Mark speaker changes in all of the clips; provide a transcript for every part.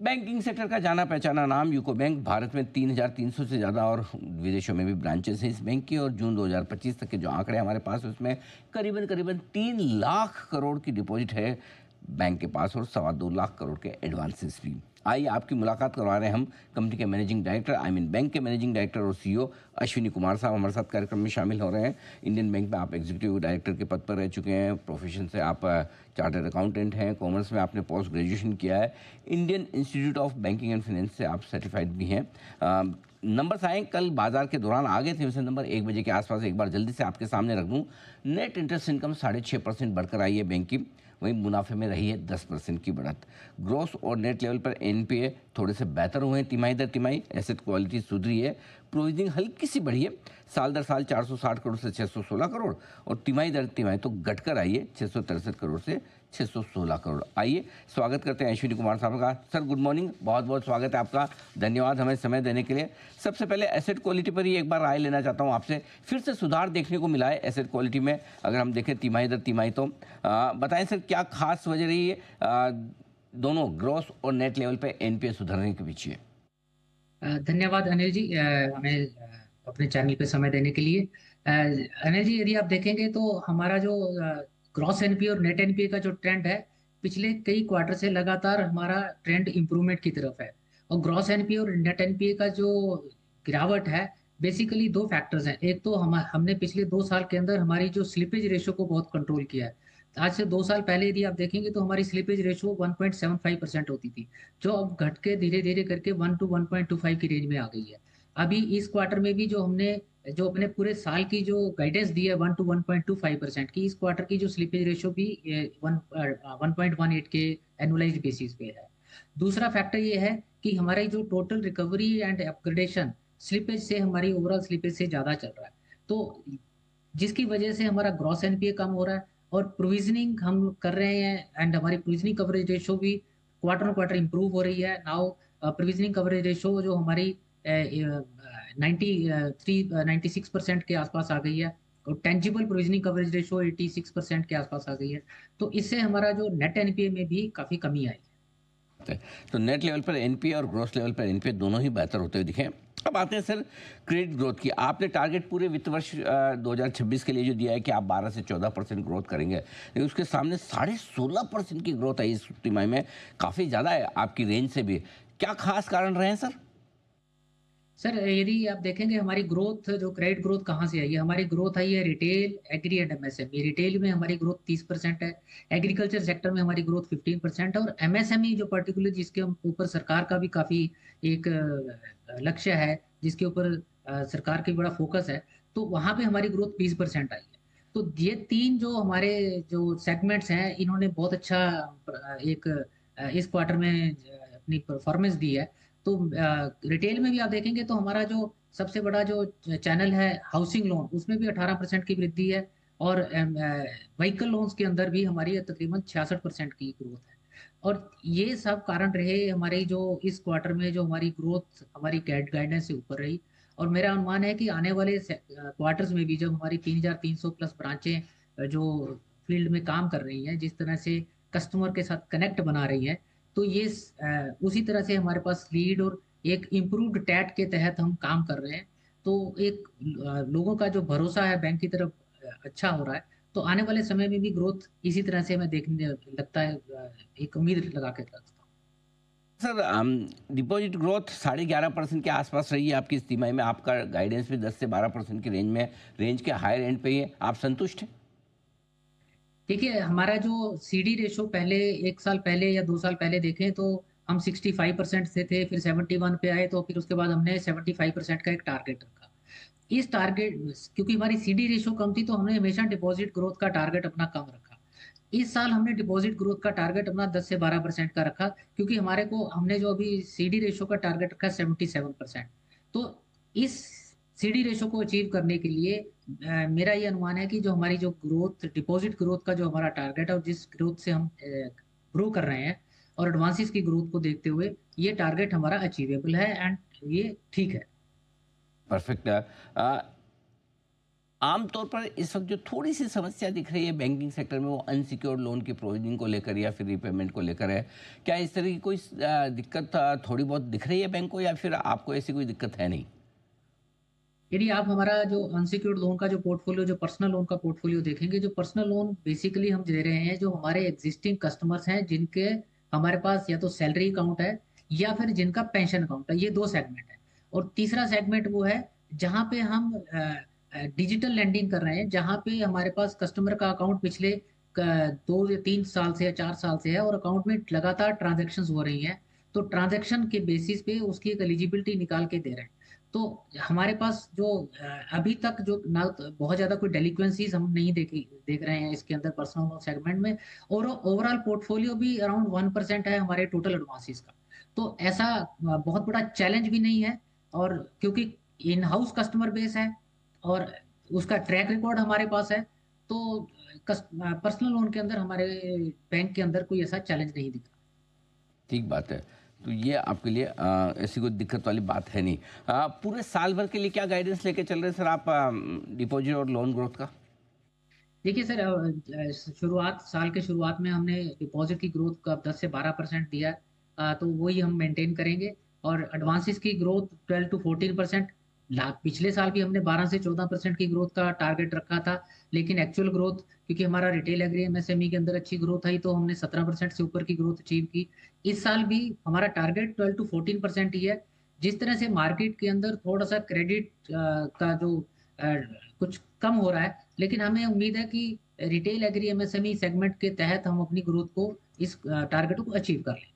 Speaker 1: Banking sector का जाना पहचाना नाम यूको बैंक। भारत में 3,300 से ज़्यादा और विदेशों में भी ब्रांचेस हैं इस बैंक की। और जून 2025 तक के जो आंकड़े हमारे पास, उसमें करीबन करीबन 3 लाख करोड़ की डिपॉजिट है बैंक के पास और 2.25 लाख करोड़ के एडवांसेस भी। आइए आपकी मुलाकात करवा रहे हैं हम कंपनी के मैनेजिंग डायरेक्टर, बैंक के मैनेजिंग डायरेक्टर और सीईओ अश्विनी कुमार साहब हमारे साथ कार्यक्रम में शामिल हो रहे हैं। इंडियन बैंक में आप एग्जीक्यूटिव डायरेक्टर के पद पर रह चुके हैं। प्रोफेशन से आप चार्टर्ड अकाउंटेंट हैं। कॉमर्स में आपने पोस्ट ग्रेजुएशन किया है। Indian institute of banking and finance से आप सर्टिफाइड भी हैं। नंबर्स आए कल बाजार के दौरान आ गए थे, वैसे नंबर 1 बजे के आसपास एक बार जल्दी से आपके सामने रख दूं। नेट इंटरेस्ट इनकम 6.5% बढ़कर आई है बैंक की। वहीं मुनाफे में रही है 10% की बढ़त। ग्रोस और नेट लेवल पर एनपीए थोड़े से बेहतर हुए हैं तिमाही दर तिमाही। एसेट क्वालिटी सुधरी है। प्रोविजनिंग हल्की सी बढ़ी है, साल दर साल 460 करोड़ से 616 करोड़, और तिमाही दर तिमाही तो घटकर आई है 663 करोड़ से 616 करोड़। आइए स्वागत करते हैं अश्विनी कुमार साहब का। सर गुड मॉर्निंग, बहुत बहुत स्वागत है आपका। धन्यवाद हमें समय देने के लिए। सबसे पहले एसेट क्वालिटी पर ही एक बार राय लेना चाहता हूं आपसे। फिर से सुधार देखने को मिला है एसेट क्वालिटी में, अगर हम देखें तिमाही दर तिमाही तो। बताएं सर, क्या खास वजह रही है दोनों ग्रॉस और नेट लेवल पे एनपीए सुधरने के पीछे?
Speaker 2: धन्यवाद अनिल जी, हमें अपने चैनल पे समय देने के लिए। अनिल जी, यदि आप देखेंगे तो हमारा जो ग्रॉस एनपीए और नेट एनपीए का जो ट्रेंड है, पिछले कई क्वार्टर से लगातार हमारा ट्रेंड इंप्रूवमेंट की तरफ है। और ग्रॉस एनपीए और नेट एनपीए का जो गिरावट है, बेसिकली दो फैक्टर्स हैं। एक तो हमने पिछले 2 साल के अंदर हमारी जो स्लिपेज रेशो को बहुत कंट्रोल किया है। आज से 2 साल पहले यदि आप देखेंगे तो हमारी स्लिपेज रेशो 1.75% होती थी, जो अब घट के धीरे धीरे करके 1 to 1.25 की रेंज में आ गई है। अभी इस क्वार्टर में भी जो अपने पूरे साल की जो गाइडेंस दी है 1 to 1.25% की, इस क्वार्टर की जो स्लिपेज रेशो भी 1.18 के एनुअलाइज बेसिस पे है। दूसरा फैक्टर ये है कि हमारी जो total recovery and upgradation slippage से हमारी ओवरऑल स्लिपेज से ज्यादा चल रहा है, तो जिसकी वजह से हमारा ग्रॉस एनपीए कम हो रहा है और प्रोविजनिंग हम कर रहे हैं, एंड हमारी प्रोविजनिंग कवरेज रेशो भी क्वार्टर ऑन क्वार्टर इंप्रूव हो रही है। नाउ प्रोविजनिंग कवरेज रेशो जो हमारी 96% के आसपास आ गई है, और टेंजिबल प्रोविजनिंग कवरेज रेशो 86% के आसपास आ गई है। तो इससे हमारा जो नेट एनपीए में भी काफी कमी आई
Speaker 1: है। तो नेट लेवल पर एनपीए और ग्रॉस लेवल पर एनपीए दोनों ही बेहतर होते हुए दिखे। अब आते हैं सर क्रेडिट ग्रोथ की। आपने टारगेट पूरे वित्त वर्ष 2026 के लिए जो दिया है कि आप 12 से 14% ग्रोथ करेंगे, लेकिन उसके सामने 16.5% की ग्रोथ आई इस तिमाही में। काफ़ी ज़्यादा है आपकी रेंज से भी। क्या खास कारण रहे हैं सर?
Speaker 2: सर, यदि आप देखेंगे हमारी ग्रोथ, जो क्रेडिट ग्रोथ कहाँ से आई है, हमारी ग्रोथ आई है retail, agri and MSME. Retail में हमारी ग्रोथ 30% है, एग्रीकल्चर सेक्टर में हमारी ग्रोथ 15%, और एमएसएमई जो पर्टिकुलर जिसके ऊपर सरकार का भी काफी एक लक्ष्य है, जिसके ऊपर सरकार की बड़ा फोकस है, तो वहां पे हमारी ग्रोथ 20% आई है। तो ये तीन जो हमारे जो सेगमेंट्स हैं, इन्होंने बहुत अच्छा एक इस क्वार्टर में अपनी परफॉर्मेंस दी है। तो रिटेल में भी आप देखेंगे तो हमारा जो सबसे बड़ा जो चैनल है हाउसिंग लोन, उसमें भी 18% की वृद्धि है, और व्हीकल लोन्स के अंदर भी हमारी तकरीबन 66% की ग्रोथ है। और ये सब कारण रहे हमारी जो इस क्वार्टर में जो हमारी ग्रोथ हमारी गाइडेंस से ऊपर रही। और मेरा अनुमान है कि आने वाले क्वार्टर्स में भी जब हमारी 3,300 प्लस ब्रांचें जो फील्ड में काम कर रही हैं, जिस तरह से कस्टमर के साथ कनेक्ट बना रही हैं, तो ये उसी तरह से हमारे पास लीड और एक इम्प्रूव्ड टैट के तहत हम काम कर रहे हैं। तो एक लोगों का जो भरोसा है बैंक की तरफ अच्छा हो रहा है। तो आने वाले समय में भी ग्रोथ इसी तरह से हमें देखने लगता है, एक उम्मीद लगा के रखता हूँ।
Speaker 1: सर डिपॉजिट ग्रोथ 11.5% के आसपास रही है आपकी इस तिमाही में। आपका गाइडेंस भी 10 से 12% की रेंज में, रेंज के हायर एंड पे ही है। आप संतुष्ट हैं?
Speaker 2: देखिए, हमारा जो सीडी रेशो पहले 1 साल पहले या 2 साल पहले देखें तो हम 65% से थे, फिर 71 पे आए, तो फिर उसके बाद हमने 75% का एक टारगेट रखा। इस टारगेट, क्योंकि हमारी सीडी रेशो कम थी, तो हमने हमेशा डिपॉजिट ग्रोथ का टारगेट अपना कम रखा। इस साल हमने डिपॉजिट ग्रोथ का टारगेट अपना 10 से 12% का रखा, क्योंकि हमने जो अभी सीडी रेशो का टारगेट रखा है 77%। तो इस सीडी रेशो को अचीव करने के लिए मेरा ये अनुमान है कि जो हमारी जो ग्रोथ, डिपॉजिट ग्रोथ का जो हमारा टारगेट है, और जिस ग्रोथ से हम ग्रो कर रहे हैं, और एडवांसेस की ग्रोथ को देखते हुए ये टारगेट हमारा अचीवेबल है, एंड ये ठीक है।
Speaker 1: परफेक्ट। आमतौर पर इस वक्त जो थोड़ी सी समस्या दिख रही है बैंकिंग सेक्टर में वो अनसिक्योर्ड लोन की प्रोविजनिंग को लेकर या फिर रीपेमेंट को लेकर है। क्या इस तरह की कोई दिक्कत थोड़ी बहुत दिख रही है बैंक को, या फिर आपको ऐसी कोई दिक्कत है नहीं?
Speaker 2: यदि आप हमारा जो अनसिक्योर्ड लोन का जो पोर्टफोलियो, जो पर्सनल लोन का पोर्टफोलियो देखेंगे, जो पर्सनल लोन बेसिकली हम दे रहे हैं जो हमारे एग्जिस्टिंग कस्टमर्स हैं, जिनके हमारे पास या तो सैलरी अकाउंट है या फिर जिनका पेंशन अकाउंट है, ये दो सेगमेंट है। और तीसरा सेगमेंट वो है जहाँ पे हम डिजिटल लैंडिंग कर रहे हैं, जहाँ पे हमारे पास कस्टमर का अकाउंट पिछले 2 या 3 साल से या 4 साल से है और अकाउंट में लगातार ट्रांजेक्शन हो रही हैं, तो ट्रांजेक्शन के बेसिस पे उसकी एक एलिजिबिलिटी निकाल के दे रहे हैं। तो हमारे पास जो अभी तक जो ना तो बहुत ज्यादा कोई डेलिक्वेंसीज हम नहीं देख रहे हैं इसके अंदर पर्सनल लोन सेगमेंट में, और ओवरऑल पोर्टफोलियो भी अराउंड 1% है हमारे टोटल एडवांसेस का। तो ऐसा बहुत बड़ा चैलेंज भी नहीं है, और क्योंकि इन हाउस कस्टमर बेस है और उसका ट्रैक रिकॉर्ड हमारे पास है, तो पर्सनल लोन के अंदर हमारे बैंक के अंदर कोई ऐसा चैलेंज नहीं दिख रहा।
Speaker 1: ठीक बात है। तो ये आपके लिए ऐसी कोई दिक्कत वाली बात है नहीं। पूरे साल भर के लिए क्या गाइडेंस लेके चल रहे हैं सर आप डिपॉजिट और लोन ग्रोथ का?
Speaker 2: देखिए सर, शुरुआत साल के शुरुआत में हमने डिपॉजिट की ग्रोथ का 10 से 12% दिया है, तो वही हम मेंटेन करेंगे। और एडवांसेस की ग्रोथ 12 to 14%। पिछले साल भी हमने 12 से 14% की ग्रोथ का टारगेट रखा था, लेकिन एक्चुअल ग्रोथ, क्योंकि हमारा रिटेल एग्री एमएसएमई के अंदर अच्छी ग्रोथ आई, तो हमने 17% से ऊपर की ग्रोथ अचीव की। इस साल भी हमारा टारगेट 12 to 14% ही है। जिस तरह से मार्केट के अंदर थोड़ा सा क्रेडिट का जो अ, कुछ कम हो रहा है, लेकिन हमें उम्मीद है कि रिटेल एग्री एमएसएमई सेगमेंट के तहत हम अपनी ग्रोथ को, इस टारगेट को अचीव कर लें।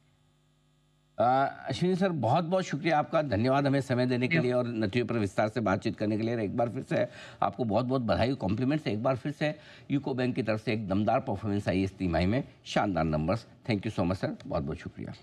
Speaker 1: अश्विनी सर, बहुत बहुत शुक्रिया आपका, धन्यवाद हमें समय देने के लिए और नथियों पर विस्तार से बातचीत करने के लिए। एक बार फिर से आपको बहुत बहुत बधाई, कॉम्प्लीमेंट्स। एक बार फिर से यूको बैंक की तरफ से एक दमदार परफॉर्मेंस आई इस तिमाही में, शानदार numbers. Thank you so much sir, बहुत बहुत शुक्रिया।